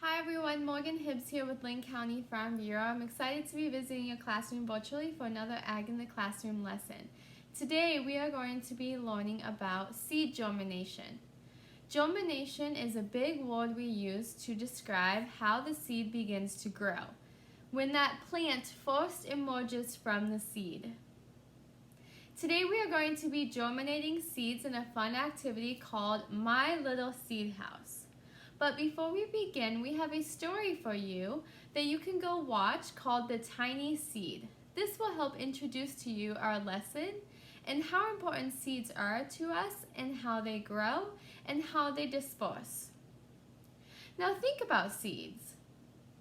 Hi everyone, Morgan Hibbs here with Linn County Farm Bureau. I'm excited to be visiting your classroom virtually for another Ag in the Classroom lesson. Today we are going to be learning about seed germination. Germination is a big word we use to describe how the seed begins to grow, when that plant first emerges from the seed. Today we are going to be germinating seeds in a fun activity called My Little Seed House. But before we begin, we have a story for you that you can go watch called The Tiny Seed. This will help introduce to you our lesson and how important seeds are to us and how they grow and how they disperse. Now think about seeds.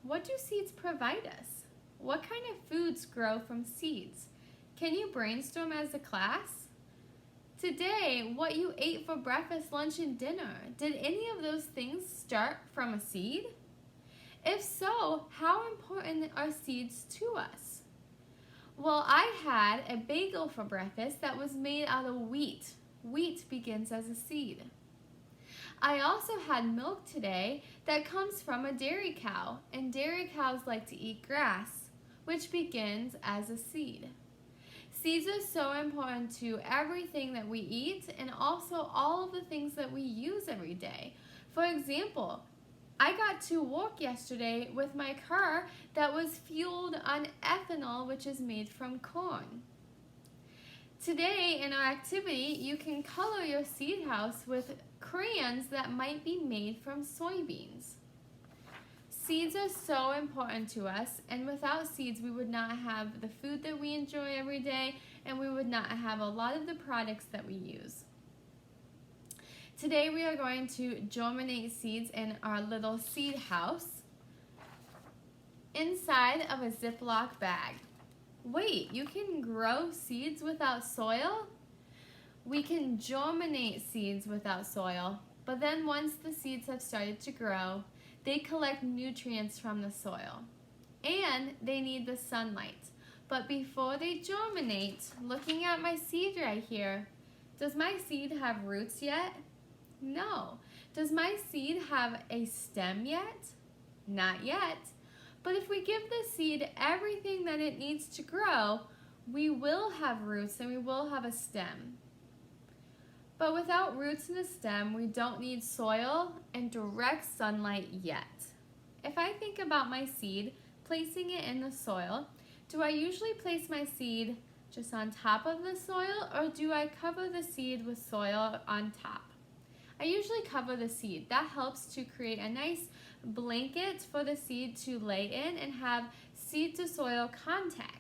What do seeds provide us? What kind of foods grow from seeds? Can you brainstorm as a class? Today, what you ate for breakfast, lunch, and dinner, did any of those things start from a seed? If so, how important are seeds to us? Well, I had a bagel for breakfast that was made out of wheat. Wheat begins as a seed. I also had milk today that comes from a dairy cow, and dairy cows like to eat grass, which begins as a seed. Seeds are so important to everything that we eat and also all of the things that we use every day. For example, I got to work yesterday with my car that was fueled on ethanol, which is made from corn. Today in our activity, you can color your seed house with crayons that might be made from soybeans. Seeds are so important to us, and without seeds we would not have the food that we enjoy every day, and we would not have a lot of the products that we use. Today we are going to germinate seeds in our little seed house inside of a Ziploc bag. Wait, you can grow seeds without soil? We can germinate seeds without soil, but then once the seeds have started to grow, they collect nutrients from the soil, and they need the sunlight. But before they germinate, looking at my seed right here, does my seed have roots yet? No. Does my seed have a stem yet? Not yet. But if we give the seed everything that it needs to grow, we will have roots and we will have a stem. But without roots in the stem, we don't need soil and direct sunlight yet. If I think about my seed, placing it in the soil, do I usually place my seed just on top of the soil, or do I cover the seed with soil on top? I usually cover the seed. That helps to create a nice blanket for the seed to lay in and have seed to soil contact.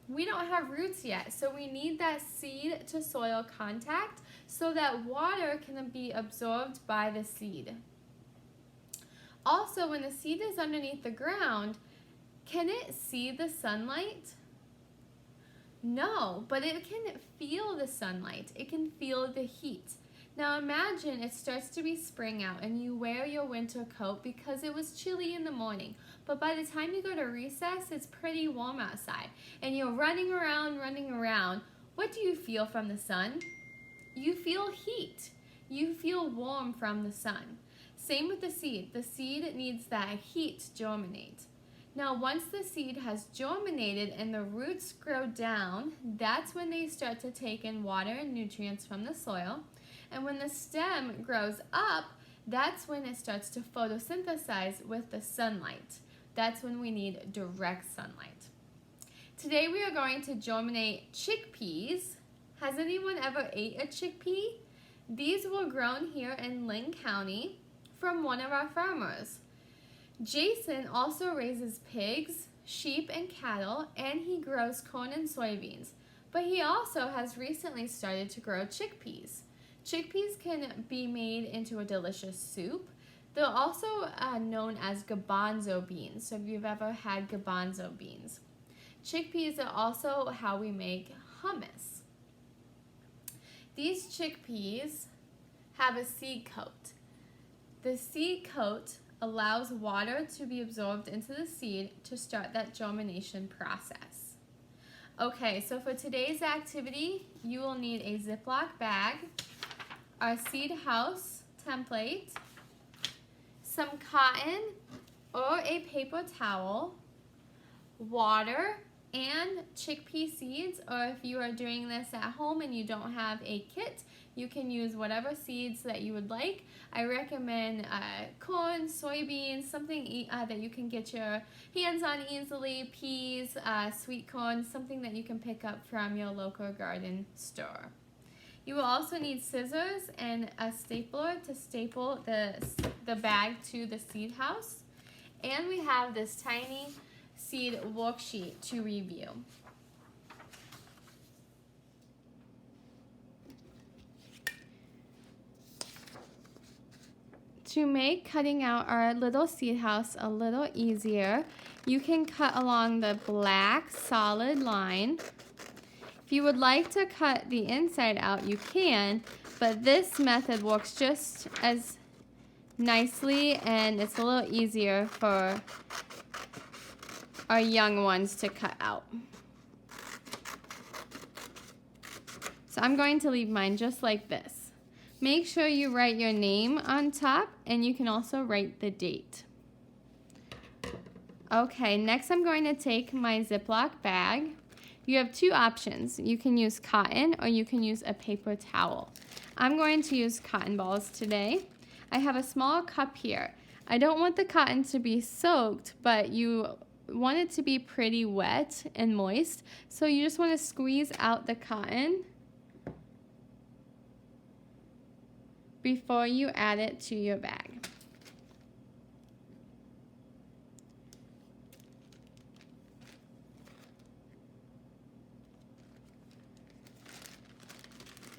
We don't have roots yet, so we need that seed to soil contact so that water can be absorbed by the seed. Also, when the seed is underneath the ground, can it see the sunlight? No, but it can feel the sunlight. It can feel the heat. Now imagine it starts to be spring out and you wear your winter coat because it was chilly in the morning. But by the time you go to recess, it's pretty warm outside. And you're running around. What do you feel from the sun? You feel heat. You feel warm from the sun. Same with the seed. The seed needs that heat to germinate. Now once the seed has germinated and the roots grow down, that's when they start to take in water and nutrients from the soil. And when the stem grows up, that's when it starts to photosynthesize with the sunlight. That's when we need direct sunlight. Today we are going to germinate chickpeas. Has anyone ever ate a chickpea? These were grown here in Linn County from one of our farmers. Jason also raises pigs, sheep, and cattle, and he grows corn and soybeans. But he also has recently started to grow chickpeas. Chickpeas can be made into a delicious soup. They're also known as garbanzo beans, so if you've ever had garbanzo beans. Chickpeas are also how we make hummus. These chickpeas have a seed coat. The seed coat allows water to be absorbed into the seed to start that germination process. Okay, so for today's activity, you will need a Ziploc bag, our seed house template, some cotton or a paper towel, water, and chickpea seeds, or if you are doing this at home and you don't have a kit, you can use whatever seeds that you would like. I recommend corn, soybeans, something that you can get your hands on easily, peas, sweet corn, something that you can pick up from your local garden store. You will also need scissors and a stapler to staple the bag to the seed house. And we have this tiny seed worksheet to review. To make cutting out our little seed house a little easier, you can cut along the black solid line. If you would like to cut the inside out, you can, but this method works just as nicely and it's a little easier for our young ones to cut out. So I'm going to leave mine just like this. Make sure you write your name on top, and you can also write the date. Okay, next I'm going to take my Ziploc bag. You have two options. You can use cotton or you can use a paper towel. I'm going to use cotton balls today. I have a small cup here. I don't want the cotton to be soaked, but you want it to be pretty wet and moist. So you just want to squeeze out the cotton before you add it to your bag.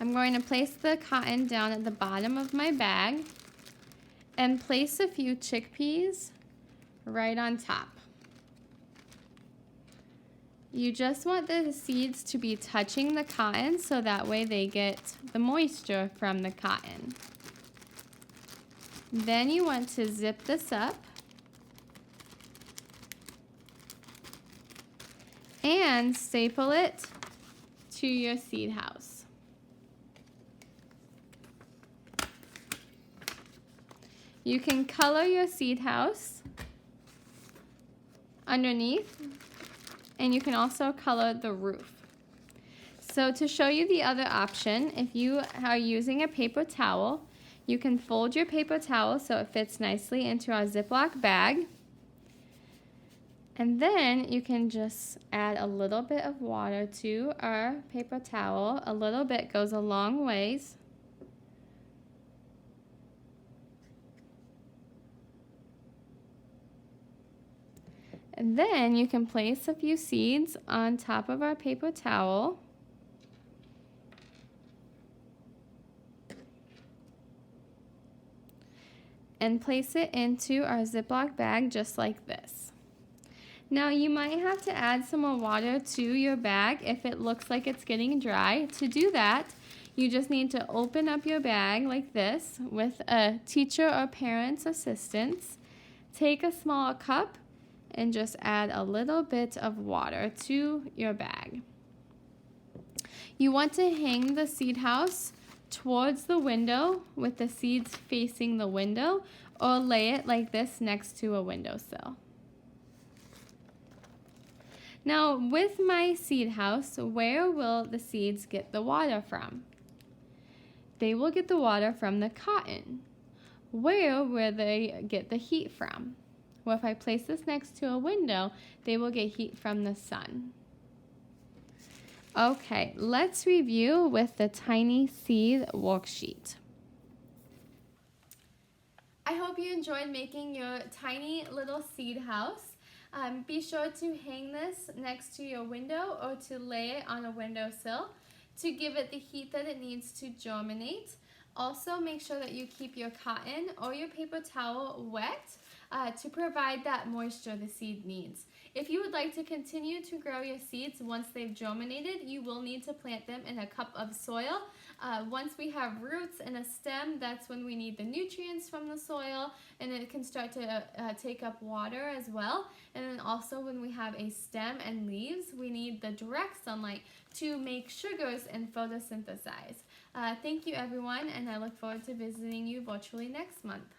I'm going to place the cotton down at the bottom of my bag and place a few chickpeas right on top. You just want the seeds to be touching the cotton so that way they get the moisture from the cotton. Then you want to zip this up and staple it to your seed house. You can color your seed house underneath, and you can also color the roof. So to show you the other option, if you are using a paper towel, you can fold your paper towel so it fits nicely into our Ziploc bag. And then you can just add a little bit of water to our paper towel. A little bit goes a long ways. And then you can place a few seeds on top of our paper towel. And place it into our Ziploc bag just like this. Now you might have to add some more water to your bag if it looks like it's getting dry. To do that, you just need to open up your bag like this with a teacher or parent's assistance. Take a small cup and just add a little bit of water to your bag. You want to hang the seed house towards the window with the seeds facing the window, or lay it like this next to a windowsill. Now with my seed house, where will the seeds get the water from? They will get the water from the cotton. Where will they get the heat from? Well, if I place this next to a window, they will get heat from the sun. Okay, let's review with the tiny seed worksheet. I hope you enjoyed making your tiny little seed house. Be sure to hang this next to your window or to lay it on a windowsill to give it the heat that it needs to germinate. Also, make sure that you keep your cotton or your paper towel wet to provide that moisture the seed needs. If you would like to continue to grow your seeds once they've germinated, you will need to plant them in a cup of soil. Once we have roots and a stem, that's when we need the nutrients from the soil, and it can start to take up water as well. And then also when we have a stem and leaves, we need the direct sunlight to make sugars and photosynthesize. Thank you everyone, and I look forward to visiting you virtually next month.